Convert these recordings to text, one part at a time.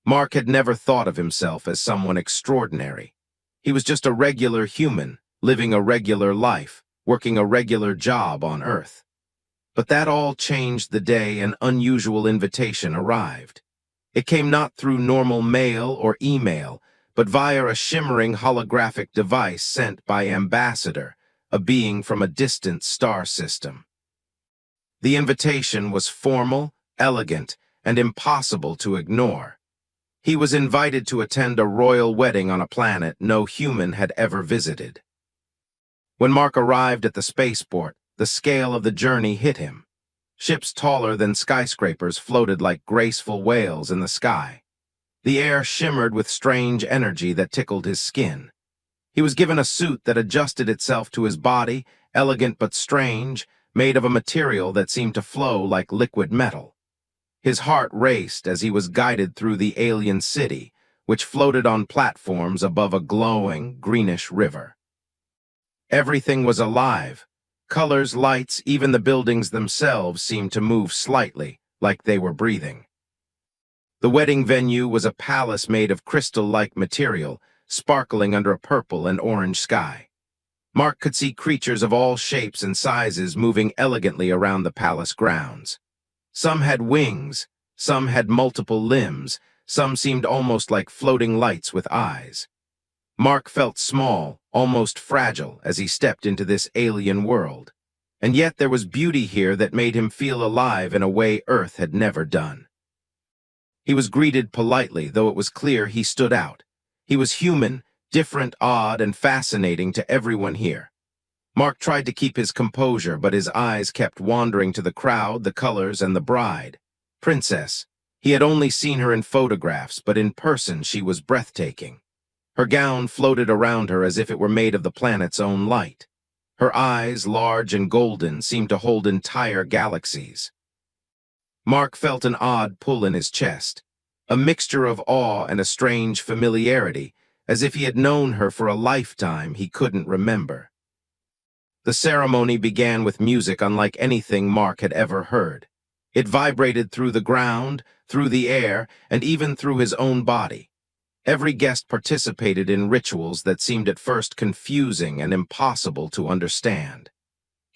Mark had never thought of himself as someone extraordinary. He was just a regular human, living a regular life, working a regular job on Earth. But that all changed the day an unusual invitation arrived. It came not through normal mail or email, but via a shimmering holographic device sent by Ambassador, a being from a distant star system. The invitation was formal, elegant, and impossible to ignore. He was invited to attend a royal wedding on a planet no human had ever visited. When Mark arrived at the spaceport, the scale of the journey hit him. Ships taller than skyscrapers floated like graceful whales in the sky. The air shimmered with strange energy that tickled his skin. He was given a suit that adjusted itself to his body, elegant but strange, made of a material that seemed to flow like liquid metal. His heart raced as he was guided through the alien city, which floated on platforms above a glowing, greenish river. Everything was alive. Colors, lights, even the buildings themselves seemed to move slightly, like they were breathing. The wedding venue was a palace made of crystal-like material, sparkling under a purple and orange sky. Mark could see creatures of all shapes and sizes moving elegantly around the palace grounds. Some had wings, some had multiple limbs, some seemed almost like floating lights with eyes. Mark felt small, almost fragile, as he stepped into this alien world. And yet there was beauty here that made him feel alive in a way Earth had never done. He was greeted politely, though it was clear he stood out. He was human, different, odd, and fascinating to everyone here. Mark tried to keep his composure, but his eyes kept wandering to the crowd, the colors, and the bride. Princess. He had only seen her in photographs, but in person she was breathtaking. Her gown floated around her as if it were made of the planet's own light. Her eyes, large and golden, seemed to hold entire galaxies. Mark felt an odd pull in his chest, a mixture of awe and a strange familiarity, as if he had known her for a lifetime he couldn't remember. The ceremony began with music unlike anything Mark had ever heard. It vibrated through the ground, through the air, and even through his own body. Every guest participated in rituals that seemed at first confusing and impossible to understand.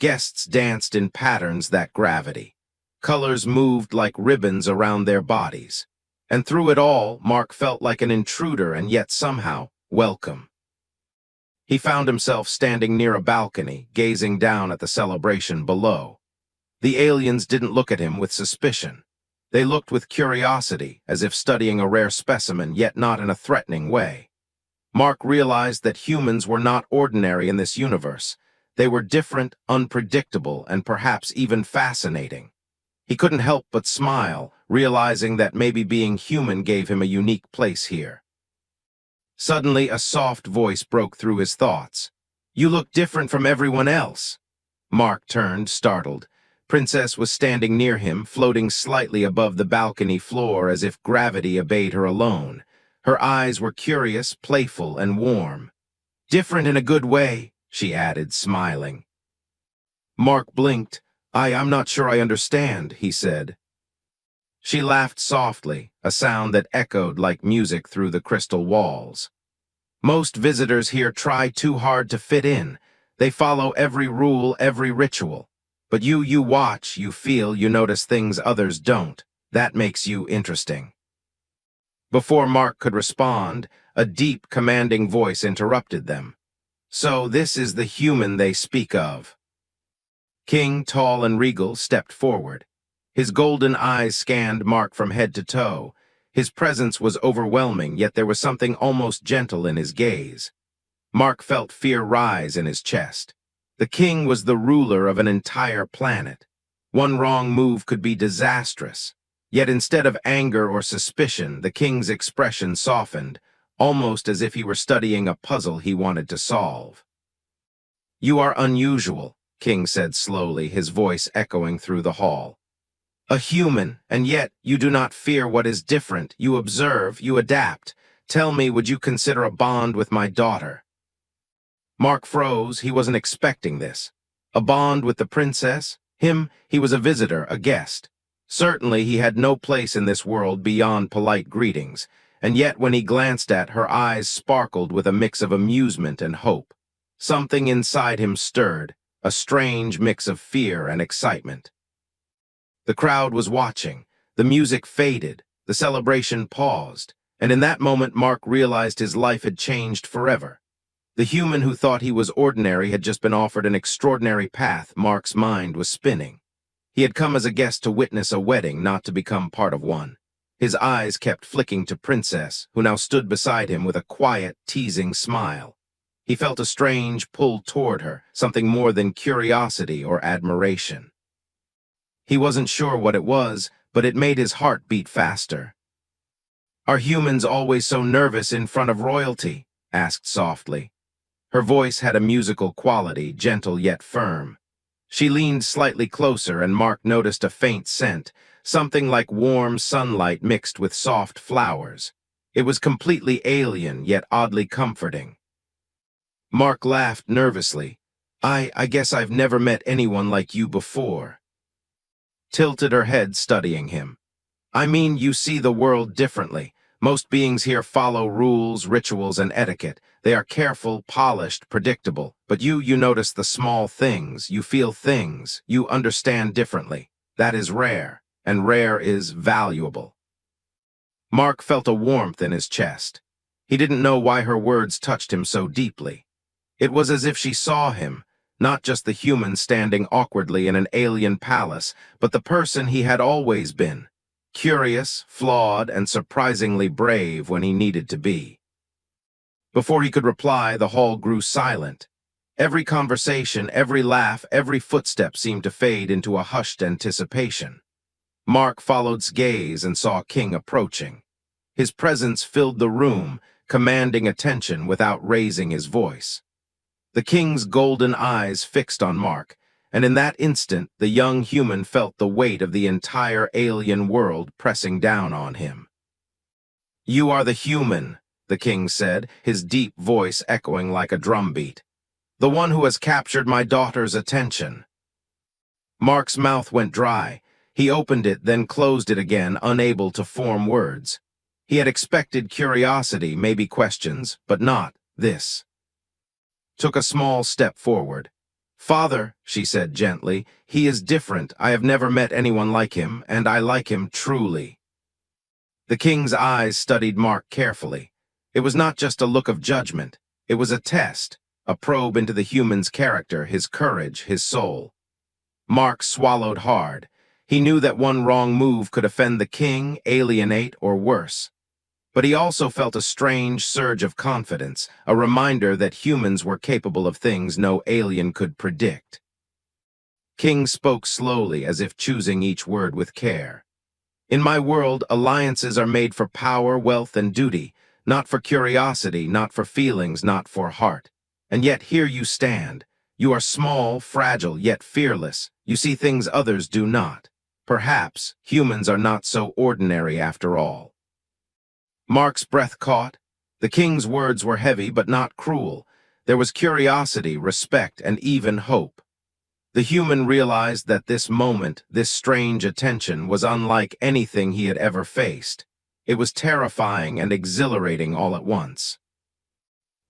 Guests danced in patterns that gravity. Colors moved like ribbons around their bodies. And through it all, Mark felt like an intruder and yet somehow welcome. He found himself standing near a balcony, gazing down at the celebration below. The aliens didn't look at him with suspicion. They looked with curiosity, as if studying a rare specimen, yet not in a threatening way. Mark realized that humans were not ordinary in this universe. They were different, unpredictable, and perhaps even fascinating. He couldn't help but smile, realizing that maybe being human gave him a unique place here. Suddenly, a soft voice broke through his thoughts. "You look different from everyone else." Mark turned, startled. Princess was standing near him, floating slightly above the balcony floor as if gravity obeyed her alone. Her eyes were curious, playful, and warm. "Different in a good way," she added, smiling. Mark blinked. I'm not sure I understand," he said. She laughed softly, a sound that echoed like music through the crystal walls. "Most visitors here try too hard to fit in. They follow every rule, every ritual. But you watch, you feel, you notice things others don't. That makes you interesting." Before Mark could respond, a deep, commanding voice interrupted them. "So this is the human they speak of." King, tall and regal, stepped forward. His golden eyes scanned Mark from head to toe. His presence was overwhelming, yet there was something almost gentle in his gaze. Mark felt fear rise in his chest. The king was the ruler of an entire planet. One wrong move could be disastrous. Yet instead of anger or suspicion, the king's expression softened, almost as if he were studying a puzzle he wanted to solve. "You are unusual," King said slowly, his voice echoing through the hall. "A human, and yet you do not fear what is different. You observe, you adapt. Tell me, would you consider a bond with my daughter?" Mark froze. He wasn't expecting this. A bond with the princess? He was a visitor, a guest. Certainly he had no place in this world beyond polite greetings, and yet when he glanced at her, eyes sparkled with a mix of amusement and hope. Something inside him stirred, a strange mix of fear and excitement. The crowd was watching, the music faded, the celebration paused, and in that moment Mark realized his life had changed forever. The human who thought he was ordinary had just been offered an extraordinary path. Mark's mind was spinning. He had come as a guest to witness a wedding, not to become part of one. His eyes kept flicking to Princess, who now stood beside him with a quiet, teasing smile. He felt a strange pull toward her, something more than curiosity or admiration. He wasn't sure what it was, but it made his heart beat faster. "Are humans always so nervous in front of royalty?" asked softly. Her voice had a musical quality, gentle yet firm. She leaned slightly closer, and Mark noticed a faint scent, something like warm sunlight mixed with soft flowers. It was completely alien, yet oddly comforting. Mark laughed nervously. I guess I've never met anyone like you before." Tilted her head, studying him. "I mean, you see the world differently. Most beings here follow rules, rituals, and etiquette. They are careful, polished, predictable. But you notice the small things, you feel things, you understand differently. That is rare, and rare is valuable." Mark felt a warmth in his chest. He didn't know why her words touched him so deeply. It was as if she saw him, not just the human standing awkwardly in an alien palace, but the person he had always been. Curious, flawed, and surprisingly brave when he needed to be. Before he could reply, the hall grew silent. Every conversation, every laugh, every footstep seemed to fade into a hushed anticipation. Mark followed his gaze and saw King approaching. His presence filled the room, commanding attention without raising his voice. The king's golden eyes fixed on Mark, and in that instant the young human felt the weight of the entire alien world pressing down on him. "You are the human," the king said, his deep voice echoing like a drumbeat. "The one who has captured my daughter's attention." Mark's mouth went dry. He opened it, then closed it again, unable to form words. He had expected curiosity, maybe questions, but not this. Took a small step forward. "Father," she said gently, "he is different. I have never met anyone like him, and I like him truly." The king's eyes studied Mark carefully. It was not just a look of judgment. It was a test, a probe into the human's character, his courage, his soul. Mark swallowed hard. He knew that one wrong move could offend the king, alienate, or worse. But he also felt a strange surge of confidence, a reminder that humans were capable of things no alien could predict. King spoke slowly, as if choosing each word with care. "In my world, alliances are made for power, wealth, and duty, not for curiosity, not for feelings, not for heart. And yet here you stand. You are small, fragile, yet fearless. You see things others do not. Perhaps humans are not so ordinary after all." Mark's breath caught. The king's words were heavy but not cruel. There was curiosity, respect, and even hope. The human realized that this moment, this strange attention, was unlike anything he had ever faced. It was terrifying and exhilarating all at once.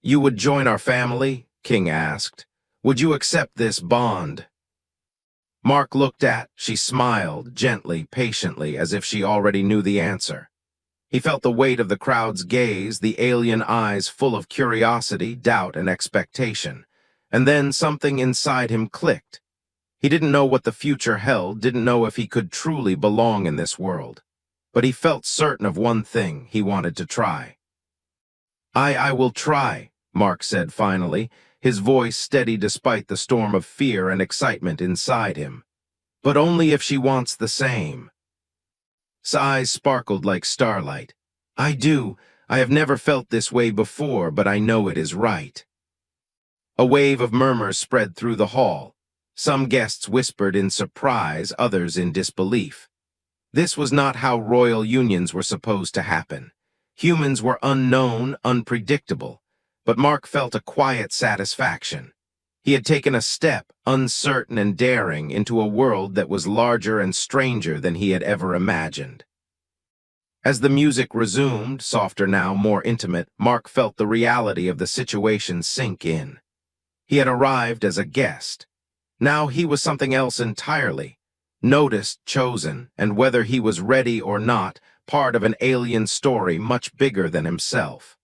"You would join our family?" King asked. "Would you accept this bond?" Mark looked at. She smiled, gently, patiently, as if she already knew the answer. He felt the weight of the crowd's gaze, the alien eyes full of curiosity, doubt, and expectation. And then something inside him clicked. He didn't know what the future held, didn't know if he could truly belong in this world. But he felt certain of one thing: he wanted to try. I will try," Mark said finally, his voice steady despite the storm of fear and excitement inside him. "But only if she wants the same." His eyes sparkled like starlight. "I do. I have never felt this way before, but I know it is right." A wave of murmurs spread through the hall. Some guests whispered in surprise, others in disbelief. This was not how royal unions were supposed to happen. Humans were unknown, unpredictable, but Mark felt a quiet satisfaction. He had taken a step, uncertain and daring, into a world that was larger and stranger than he had ever imagined. As the music resumed, softer now, more intimate, Mark felt the reality of the situation sink in. He had arrived as a guest. Now he was something else entirely. Noticed, chosen, and whether he was ready or not, part of an alien story much bigger than himself.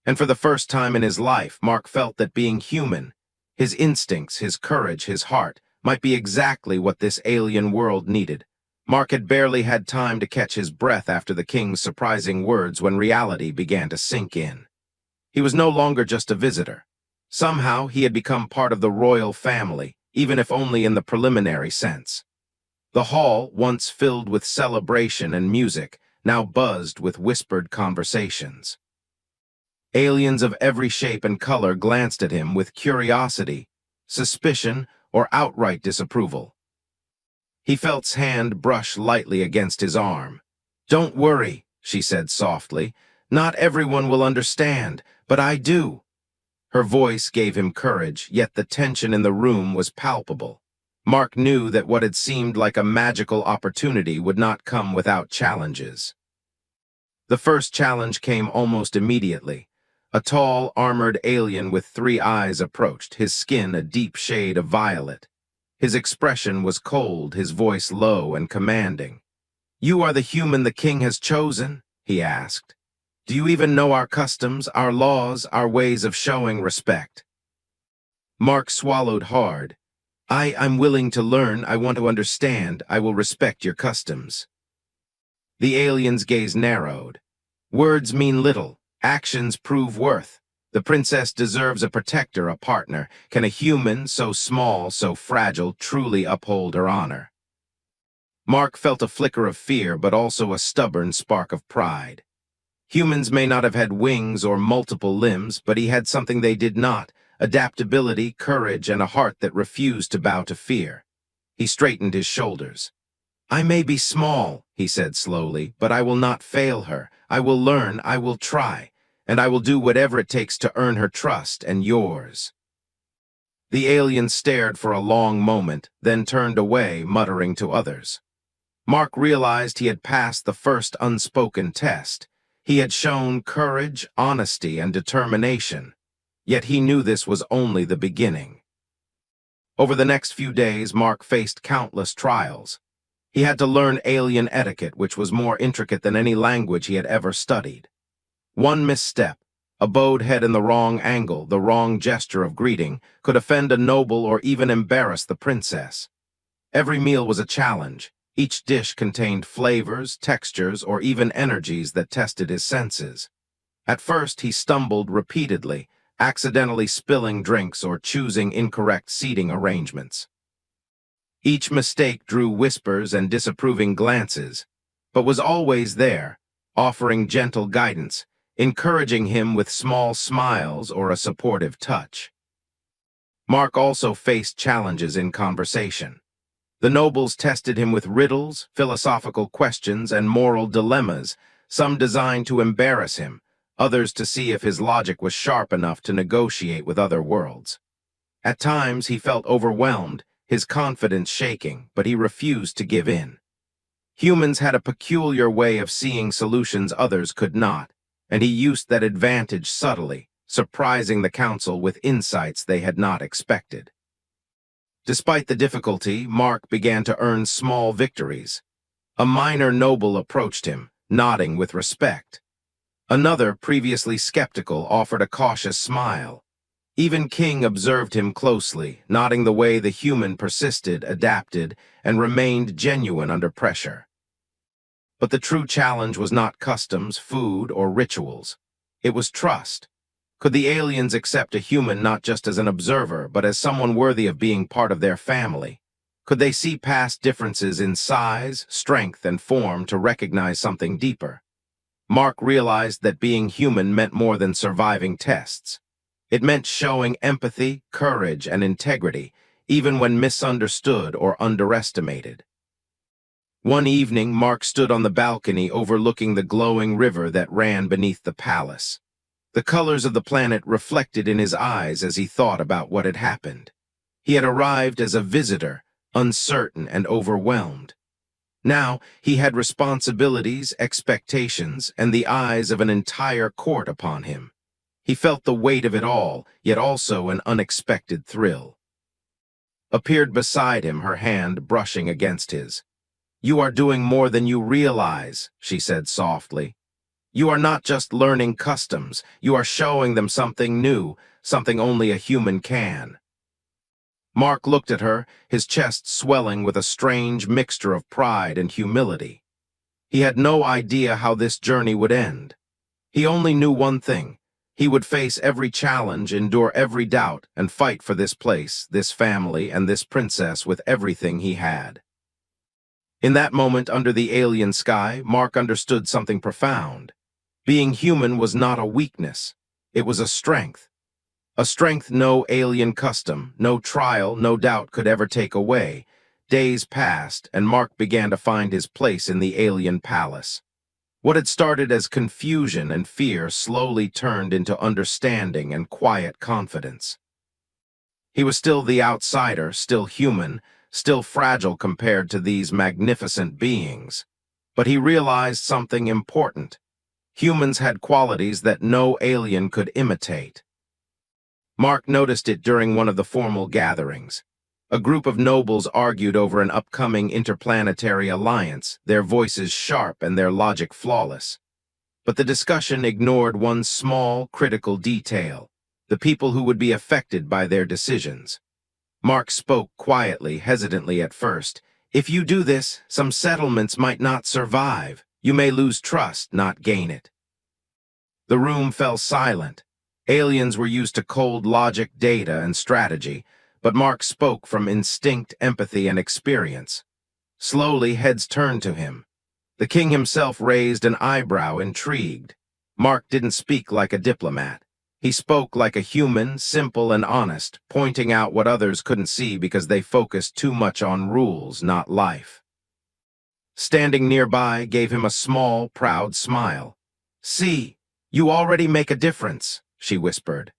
And for the first time in his life, Mark felt that being human, his instincts, his courage, his heart, might be exactly what this alien world needed. Mark had barely had time to catch his breath after the king's surprising words when reality began to sink in. He was no longer just a visitor. Somehow he had become part of the royal family, even if only in the preliminary sense. The hall, once filled with celebration and music, now buzzed with whispered conversations. Aliens of every shape and color glanced at him with curiosity, suspicion, or outright disapproval. He felt's hand brush lightly against his arm. "Don't worry," she said softly. "Not everyone will understand, but I do." Her voice gave him courage, yet the tension in the room was palpable. Mark knew that what had seemed like a magical opportunity would not come without challenges. The first challenge came almost immediately. A tall, armored alien with 3 eyes approached, his skin a deep shade of violet. His expression was cold, his voice low and commanding. "You are the human the king has chosen?" he asked. "Do you even know our customs, our laws, our ways of showing respect?" Mark swallowed hard. I'm willing to learn, I want to understand, I will respect your customs." The alien's gaze narrowed. "Words mean little. Actions prove worth. The princess deserves a protector, a partner. Can a human, so small, so fragile, truly uphold her honor?" Mark felt a flicker of fear, but also a stubborn spark of pride. Humans may not have had wings or multiple limbs, but he had something they did not: adaptability, courage, and a heart that refused to bow to fear. He straightened his shoulders. "I may be small," he said slowly, "but I will not fail her. I will learn, I will try, and I will do whatever it takes to earn her trust and yours." The alien stared for a long moment, then turned away, muttering to others. Mark realized he had passed the first unspoken test. He had shown courage, honesty, and determination. Yet he knew this was only the beginning. Over the next few days, Mark faced countless trials. He had to learn alien etiquette, which was more intricate than any language he had ever studied. One misstep, a bowed head in the wrong angle, the wrong gesture of greeting, could offend a noble or even embarrass the princess. Every meal was a challenge. Each dish contained flavors, textures, or even energies that tested his senses. At first, he stumbled repeatedly, accidentally spilling drinks or choosing incorrect seating arrangements. Each mistake drew whispers and disapproving glances, but was always there, offering gentle guidance, encouraging him with small smiles or a supportive touch. Mark also faced challenges in conversation. The nobles tested him with riddles, philosophical questions, and moral dilemmas, some designed to embarrass him, others to see if his logic was sharp enough to negotiate with other worlds. At times he felt overwhelmed, his confidence shaking, but he refused to give in. Humans had a peculiar way of seeing solutions others could not, and he used that advantage subtly, surprising the council with insights they had not expected. Despite the difficulty, Mark began to earn small victories. A minor noble approached him, nodding with respect. Another, previously skeptical, offered a cautious smile. Even King observed him closely, noting the way the human persisted, adapted, and remained genuine under pressure. But the true challenge was not customs, food, or rituals. It was trust. Could the aliens accept a human not just as an observer, but as someone worthy of being part of their family? Could they see past differences in size, strength, and form to recognize something deeper? Mark realized that being human meant more than surviving tests. It meant showing empathy, courage, and integrity, even when misunderstood or underestimated. One evening, Mark stood on the balcony overlooking the glowing river that ran beneath the palace. The colors of the planet reflected in his eyes as he thought about what had happened. He had arrived as a visitor, uncertain and overwhelmed. Now he had responsibilities, expectations, and the eyes of an entire court upon him. He felt the weight of it all, yet also an unexpected thrill. Appeared beside him, her hand brushing against his. "You are doing more than you realize," she said softly. "You are not just learning customs, you are showing them something new, something only a human can." Mark looked at her, his chest swelling with a strange mixture of pride and humility. He had no idea how this journey would end. He only knew one thing. He would face every challenge, endure every doubt, and fight for this place, this family, and this princess with everything he had. In that moment under the alien sky, Mark understood something profound. Being human was not a weakness. It was a strength. A strength no alien custom, no trial, no doubt could ever take away. Days passed, and Mark began to find his place in the alien palace. What had started as confusion and fear slowly turned into understanding and quiet confidence. He was still the outsider, still human, still fragile compared to these magnificent beings. But he realized something important. Humans had qualities that no alien could imitate. Mark noticed it during one of the formal gatherings. A group of nobles argued over an upcoming interplanetary alliance, their voices sharp and their logic flawless. But the discussion ignored one small, critical detail: the people who would be affected by their decisions. Mark spoke quietly, hesitantly at first. "If you do this, some settlements might not survive. You may lose trust, not gain it." The room fell silent. Aliens were used to cold logic, data, and strategy, but Mark spoke from instinct, empathy, and experience. Slowly, heads turned to him. The king himself raised an eyebrow, intrigued. Mark didn't speak like a diplomat. He spoke like a human, simple and honest, pointing out what others couldn't see because they focused too much on rules, not life. Standing nearby gave him a small, proud smile. "See, you already make a difference," she whispered.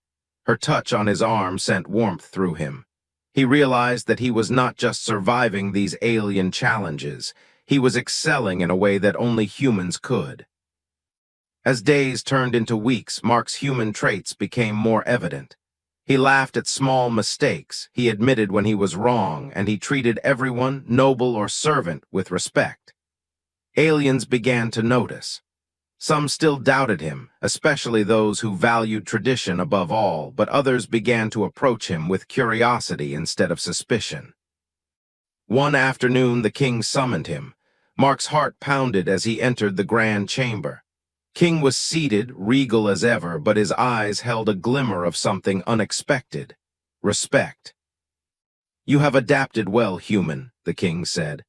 Her touch on his arm sent warmth through him. He realized that he was not just surviving these alien challenges, he was excelling in a way that only humans could. As days turned into weeks, Mark's human traits became more evident. He laughed at small mistakes, he admitted when he was wrong, and he treated everyone, noble or servant, with respect. Aliens began to notice. Some still doubted him, especially those who valued tradition above all, but others began to approach him with curiosity instead of suspicion. One afternoon, the king summoned him. Mark's heart pounded as he entered the grand chamber. King was seated, regal as ever, but his eyes held a glimmer of something unexpected: respect. "You have adapted well, human," the king said.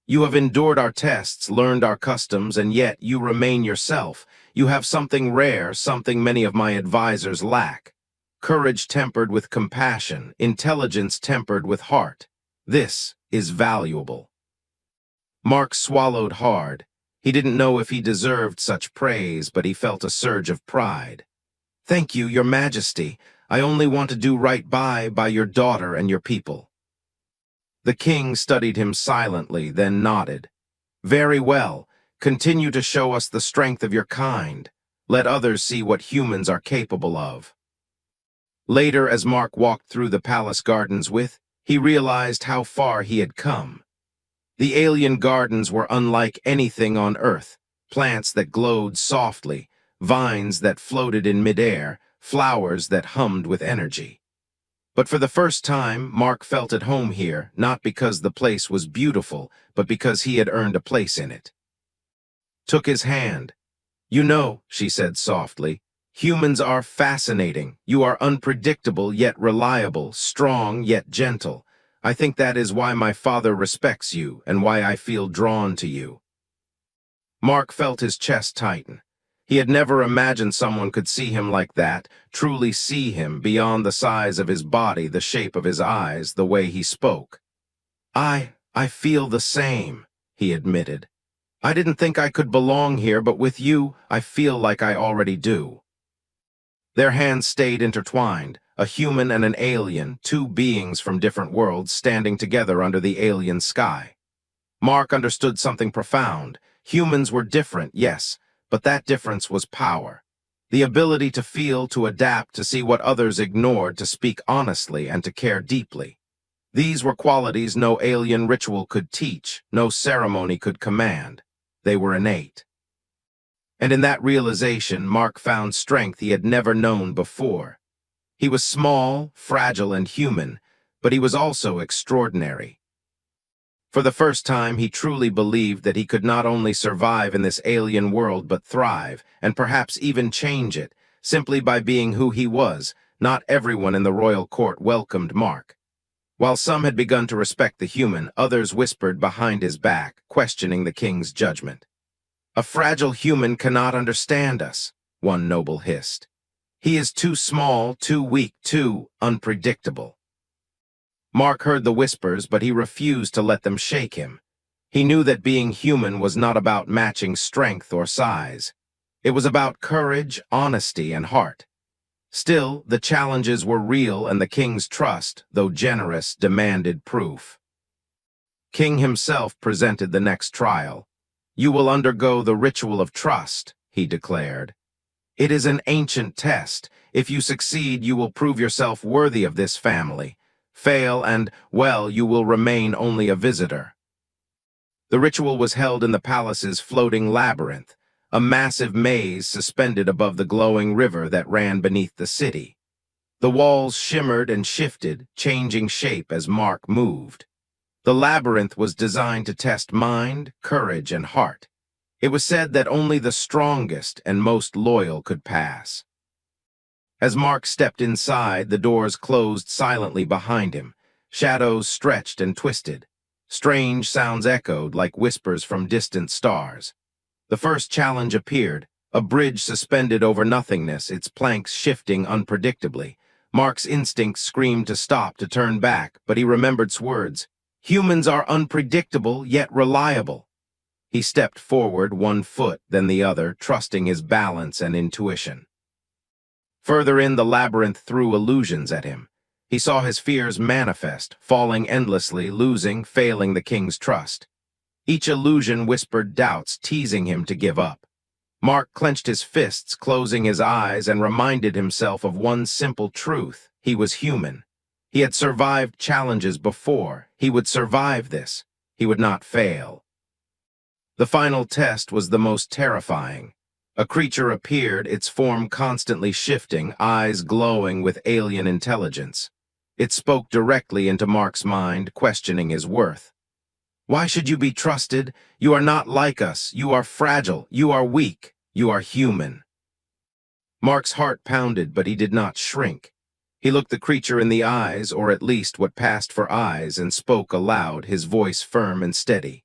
"You have endured our tests, learned our customs, and yet you remain yourself. You have something rare, something many of my advisors lack. Courage tempered with compassion, intelligence tempered with heart. This is valuable." Mark swallowed hard. He didn't know if he deserved such praise, but he felt a surge of pride. "Thank you, your majesty. I only want to do right by your daughter and your people." The king studied him silently, then nodded. "Very well. Continue to show us the strength of your kind. Let others see what humans are capable of." Later, as Mark walked through the palace gardens he realized how far he had come. The alien gardens were unlike anything on Earth: plants that glowed softly, vines that floated in midair, flowers that hummed with energy. But for the first time, Mark felt at home here, not because the place was beautiful, but because he had earned a place in it. Took his hand. "You know," she said softly, "humans are fascinating. You are unpredictable yet reliable, strong yet gentle. I think that is why my father respects you and why I feel drawn to you." Mark felt his chest tighten. He had never imagined someone could see him like that, truly see him beyond the size of his body, the shape of his eyes, the way he spoke. I feel the same," he admitted. "I didn't think I could belong here, but with you, I feel like I already do." Their hands stayed intertwined, a human and an alien, two beings from different worlds standing together under the alien sky. Mark understood something profound. Humans were different, yes, but that difference was power. The ability to feel, to adapt, to see what others ignored, to speak honestly, and to care deeply. These were qualities no alien ritual could teach, no ceremony could command. They were innate. And in that realization, Mark found strength he had never known before. He was small, fragile, and human, but he was also extraordinary. For the first time, he truly believed that he could not only survive in this alien world but thrive, and perhaps even change it, simply by being who he was. Not everyone in the royal court welcomed Mark. While some had begun to respect the human, others whispered behind his back, questioning the king's judgment. "A fragile human cannot understand us," one noble hissed. "He is too small, too weak, too unpredictable." Mark heard the whispers, but he refused to let them shake him. He knew that being human was not about matching strength or size. It was about courage, honesty, and heart. Still, the challenges were real, and the king's trust, though generous, demanded proof. King himself presented the next trial. "You will undergo the ritual of trust," he declared. "It is an ancient test. If you succeed, you will prove yourself worthy of this family. Fail and, well, you will remain only a visitor." The ritual was held in the palace's floating labyrinth, a massive maze suspended above the glowing river that ran beneath the city. The walls shimmered and shifted, changing shape as Mark moved. The labyrinth was designed to test mind, courage, and heart. It was said that only the strongest and most loyal could pass. As Mark stepped inside, the doors closed silently behind him. Shadows stretched and twisted. Strange sounds echoed like whispers from distant stars. The first challenge appeared, a bridge suspended over nothingness, its planks shifting unpredictably. Mark's instincts screamed to stop, to turn back, but he remembered words. "Humans are unpredictable, yet reliable." He stepped forward, one foot, then the other, trusting his balance and intuition. Further in, the labyrinth threw illusions at him. He saw his fears manifest, falling endlessly, losing, failing the king's trust. Each illusion whispered doubts, teasing him to give up. Mark clenched his fists, closing his eyes, and reminded himself of one simple truth. He was human. He had survived challenges before. He would survive this. He would not fail. The final test was the most terrifying. A creature appeared, its form constantly shifting, eyes glowing with alien intelligence. It spoke directly into Mark's mind, questioning his worth. "Why should you be trusted? You are not like us. You are fragile. You are weak. You are human." Mark's heart pounded, but he did not shrink. He looked the creature in the eyes, or at least what passed for eyes, and spoke aloud, his voice firm and steady.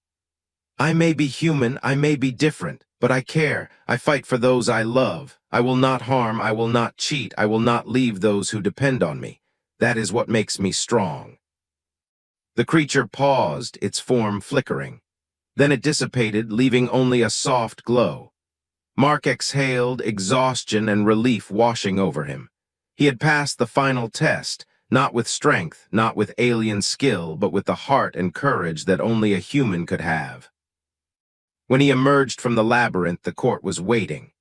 "I may be human, I may be different, but I care. I fight for those I love. I will not harm, I will not cheat, I will not leave those who depend on me. That is what makes me strong." The creature paused, its form flickering. Then it dissipated, leaving only a soft glow. Mark exhaled, exhaustion and relief washing over him. He had passed the final test, not with strength, not with alien skill, but with the heart and courage that only a human could have. When he emerged from the labyrinth, the court was waiting.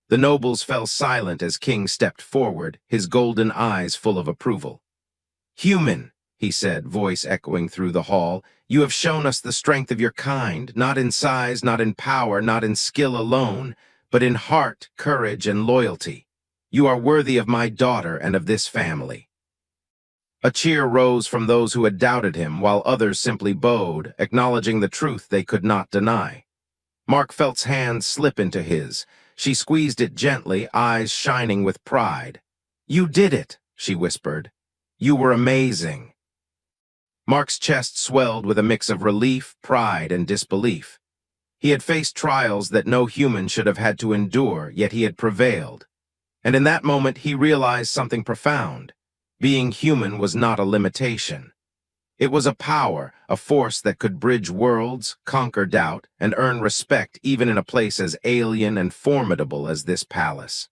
The nobles fell silent as King stepped forward, his golden eyes full of approval. "Human," he said, voice echoing through the hall, "you have shown us the strength of your kind, not in size, not in power, not in skill alone, but in heart, courage, and loyalty. You are worthy of my daughter and of this family." A cheer rose from those who had doubted him, while others simply bowed, acknowledging the truth they could not deny. Mark felt's hand slip into his. She squeezed it gently, eyes shining with pride. "You did it," she whispered. "You were amazing." Mark's chest swelled with a mix of relief, pride, and disbelief. He had faced trials that no human should have had to endure, yet he had prevailed. And in that moment, he realized something profound. Being human was not a limitation. It was a power, a force that could bridge worlds, conquer doubt, and earn respect even in a place as alien and formidable as this palace.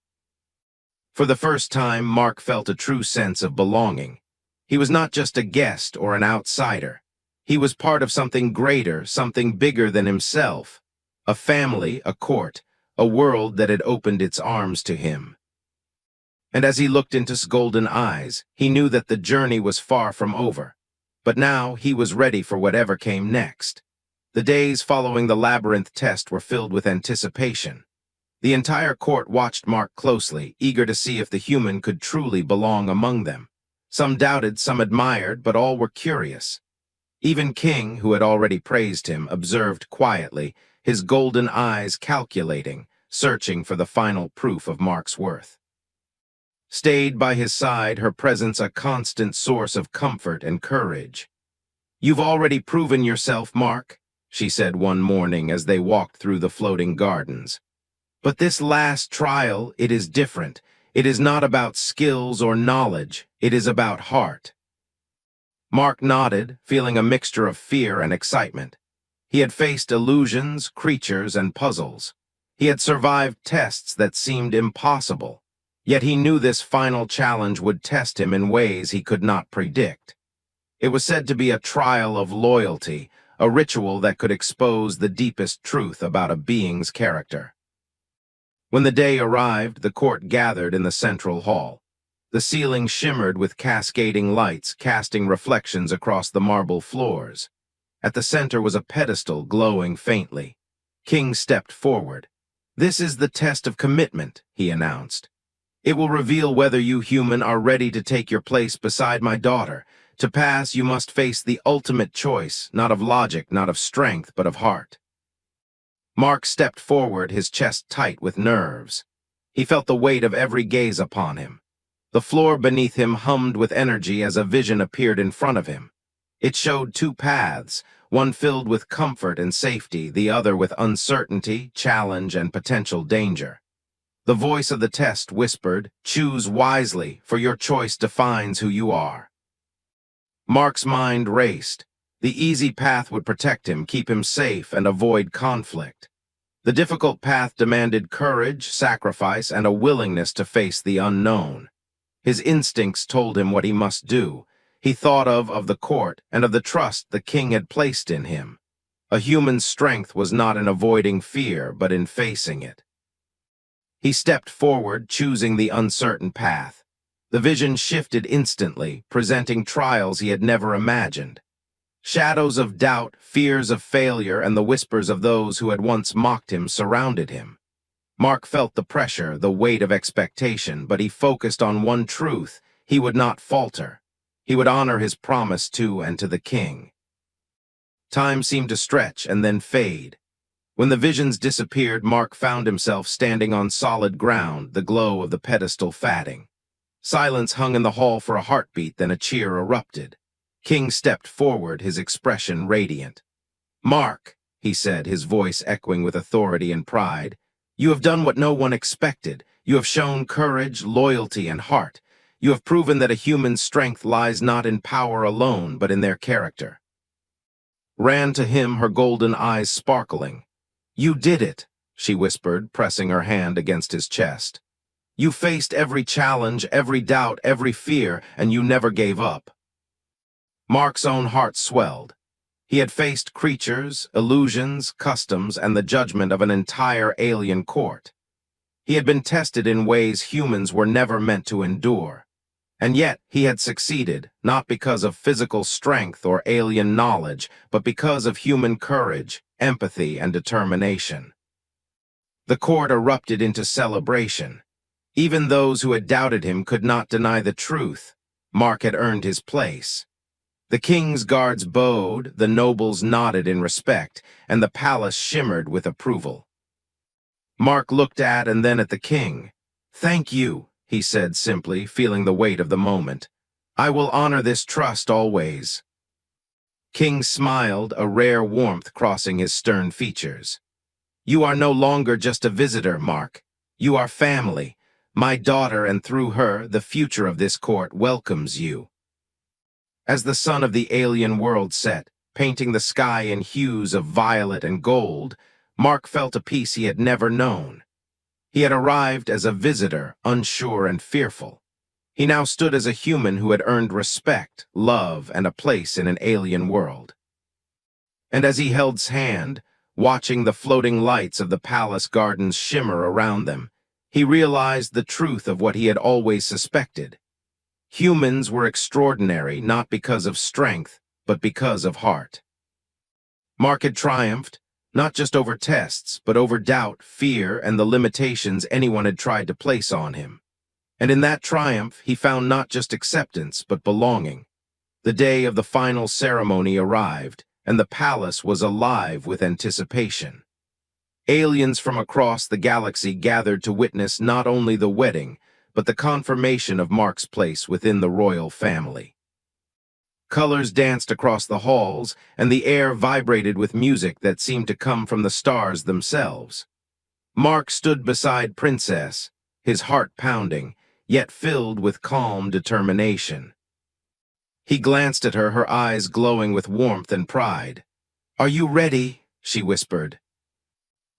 For the first time, Mark felt a true sense of belonging. He was not just a guest or an outsider. He was part of something greater, something bigger than himself. A family, a court, a world that had opened its arms to him. And as he looked into his golden eyes, he knew that the journey was far from over. But now he was ready for whatever came next. The days following the labyrinth test were filled with anticipation. The entire court watched Mark closely, eager to see if the human could truly belong among them. Some doubted, some admired, but all were curious. Even King, who had already praised him, observed quietly, his golden eyes calculating, searching for the final proof of Mark's worth. Stayed by his side, her presence a constant source of comfort and courage. "You've already proven yourself, Mark," she said one morning as they walked through the floating gardens. "But this last trial, it is different. It is not about skills or knowledge. It is about heart." Mark nodded, feeling a mixture of fear and excitement. He had faced illusions, creatures, and puzzles. He had survived tests that seemed impossible. Yet he knew this final challenge would test him in ways he could not predict. It was said to be a trial of loyalty, a ritual that could expose the deepest truth about a being's character. When the day arrived, the court gathered in the central hall. The ceiling shimmered with cascading lights, casting reflections across the marble floors. At the center was a pedestal glowing faintly. King stepped forward. "This is the test of commitment," he announced. "It will reveal whether you human are ready to take your place beside my daughter. To pass, you must face the ultimate choice, not of logic, not of strength, but of heart." Mark stepped forward, his chest tight with nerves. He felt the weight of every gaze upon him. The floor beneath him hummed with energy as a vision appeared in front of him. It showed two paths, one filled with comfort and safety, the other with uncertainty, challenge, and potential danger. The voice of the test whispered, "Choose wisely, for your choice defines who you are." Mark's mind raced. The easy path would protect him, keep him safe, and avoid conflict. The difficult path demanded courage, sacrifice, and a willingness to face the unknown. His instincts told him what he must do. He thought of the court and of the trust the king had placed in him. A human's strength was not in avoiding fear, but in facing it. He stepped forward, choosing the uncertain path. The vision shifted instantly, presenting trials he had never imagined. Shadows of doubt, fears of failure, and the whispers of those who had once mocked him surrounded him. Mark felt the pressure, the weight of expectation, but he focused on one truth: he would not falter. He would honor his promise to and to the king. Time seemed to stretch and then fade. When the visions disappeared, Mark found himself standing on solid ground, the glow of the pedestal fading. Silence hung in the hall for a heartbeat, then a cheer erupted. King stepped forward, his expression radiant. "Mark," he said, his voice echoing with authority and pride, "you have done what no one expected. You have shown courage, loyalty, and heart. You have proven that a human's strength lies not in power alone, but in their character." Ran to him, her golden eyes sparkling. "You did it," she whispered, pressing her hand against his chest. "You faced every challenge, every doubt, every fear, and you never gave up." Mark's own heart swelled. He had faced creatures, illusions, customs, and the judgment of an entire alien court. He had been tested in ways humans were never meant to endure. And yet he had succeeded, not because of physical strength or alien knowledge, but because of human courage, empathy, and determination. The court erupted into celebration. Even those who had doubted him could not deny the truth. Mark had earned his place. The king's guards bowed, the nobles nodded in respect, and the palace shimmered with approval. Mark looked at and then at the king. "Thank you," he said simply, feeling the weight of the moment. "I will honor this trust always." King smiled, a rare warmth crossing his stern features. "You are no longer just a visitor, Mark. You are family. My daughter, and through her, the future of this court, welcomes you." As the sun of the alien world set, painting the sky in hues of violet and gold, Mark felt a peace he had never known. He had arrived as a visitor, unsure and fearful. He now stood as a human who had earned respect, love, and a place in an alien world. And as he held his hand, watching the floating lights of the palace gardens shimmer around them, he realized the truth of what he had always suspected. Humans were extraordinary not because of strength, but because of heart. Mark had triumphed, not just over tests, but over doubt, fear, and the limitations anyone had tried to place on him. And in that triumph, he found not just acceptance, but belonging. The day of the final ceremony arrived, and the palace was alive with anticipation. Aliens from across the galaxy gathered to witness not only the wedding, but the confirmation of Mark's place within the royal family. Colors danced across the halls, and the air vibrated with music that seemed to come from the stars themselves. Mark stood beside Princess, his heart pounding, yet filled with calm determination. He glanced at her, her eyes glowing with warmth and pride. "Are you ready?" she whispered.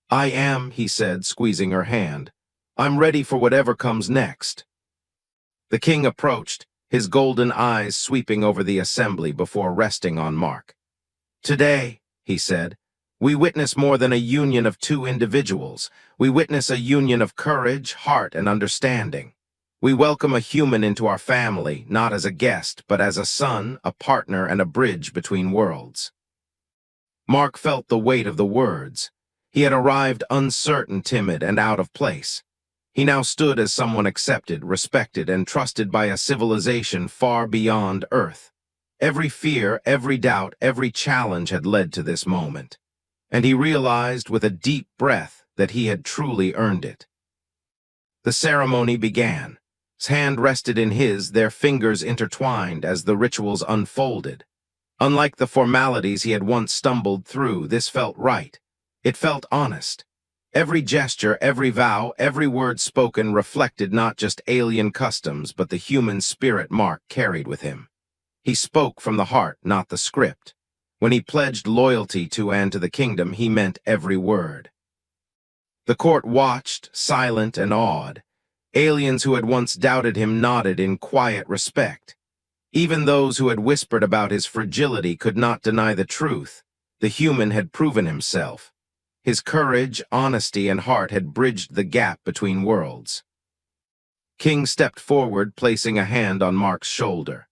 "I am," he said, squeezing her hand. "I'm ready for whatever comes next." The king approached, his golden eyes sweeping over the assembly before resting on Mark. "Today," he said, "we witness more than a union of two individuals. We witness a union of courage, heart, and understanding. We welcome a human into our family, not as a guest, but as a son, a partner, and a bridge between worlds." Mark felt the weight of the words. He had arrived uncertain, timid, and out of place. He now stood as someone accepted, respected, and trusted by a civilization far beyond Earth. Every fear, every doubt, every challenge had led to this moment. And he realized with a deep breath that he had truly earned it. The ceremony began. His hand rested in his, their fingers intertwined as the rituals unfolded. Unlike the formalities he had once stumbled through, this felt right. It felt honest. Every gesture, every vow, every word spoken reflected not just alien customs, but the human spirit Mark carried with him. He spoke from the heart, not the script. When he pledged loyalty to and to the kingdom, he meant every word. The court watched, silent and awed. Aliens who had once doubted him nodded in quiet respect. Even those who had whispered about his fragility could not deny the truth. The human had proven himself. His courage, honesty, and heart had bridged the gap between worlds. King stepped forward, placing a hand on Mark's shoulder.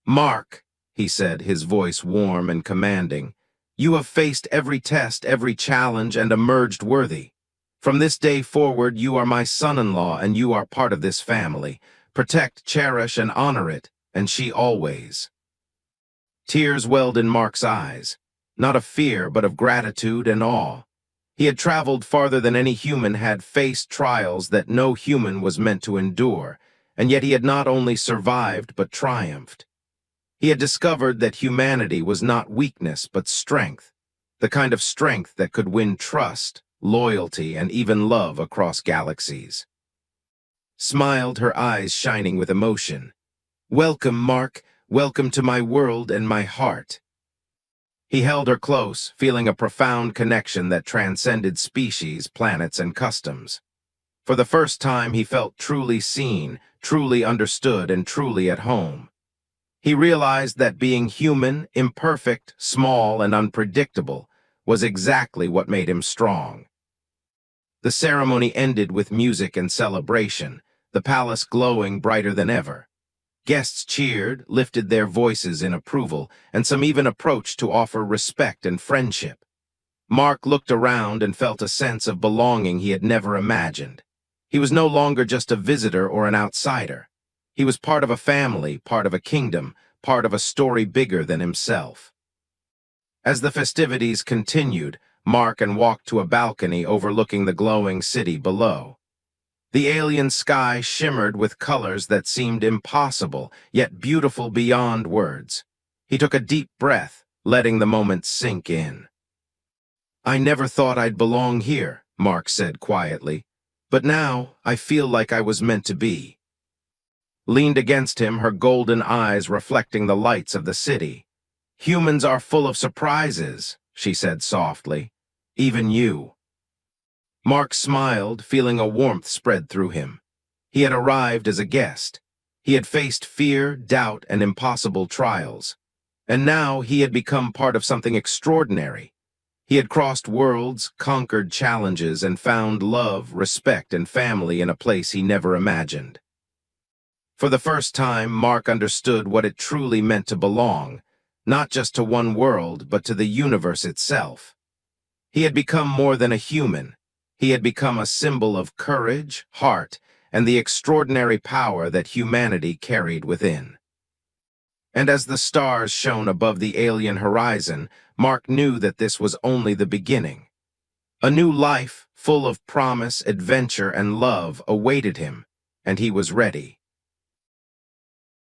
"Mark," he said, his voice warm and commanding, "you have faced every test, every challenge, and emerged worthy. From this day forward, you are my son-in-law, and you are part of this family. Protect, cherish, and honor it, and she always." Tears welled in Mark's eyes, not of fear, but of gratitude and awe. He had traveled farther than any human, had faced trials that no human was meant to endure, and yet he had not only survived, but triumphed. He had discovered that humanity was not weakness, but strength, the kind of strength that could win trust, loyalty, and even love across galaxies. Smiled, her eyes shining with emotion. "Welcome, Mark. Welcome to my world and my heart." He held her close, feeling a profound connection that transcended species, planets, and customs. For the first time, he felt truly seen, truly understood, and truly at home. He realized that being human, imperfect, small, and unpredictable was exactly what made him strong. The ceremony ended with music and celebration, the palace glowing brighter than ever. Guests cheered, lifted their voices in approval, and some even approached to offer respect and friendship. Mark looked around and felt a sense of belonging he had never imagined. He was no longer just a visitor or an outsider. He was part of a family, part of a kingdom, part of a story bigger than himself. As the festivities continued, Mark walked to a balcony overlooking the glowing city below. The alien sky shimmered with colors that seemed impossible, yet beautiful beyond words. He took a deep breath, letting the moment sink in. "I never thought I'd belong here," Mark said quietly, "but now I feel like I was meant to be." Leaned against him, her golden eyes reflecting the lights of the city. "Humans are full of surprises," she said softly. "Even you." Mark smiled, feeling a warmth spread through him. He had arrived as a guest. He had faced fear, doubt, and impossible trials. And now he had become part of something extraordinary. He had crossed worlds, conquered challenges, and found love, respect, and family in a place he never imagined. For the first time, Mark understood what it truly meant to belong, not just to one world, but to the universe itself. He had become more than a human. He had become a symbol of courage, heart, and the extraordinary power that humanity carried within. And as the stars shone above the alien horizon, Mark knew that this was only the beginning. A new life, full of promise, adventure, and love, awaited him, and he was ready.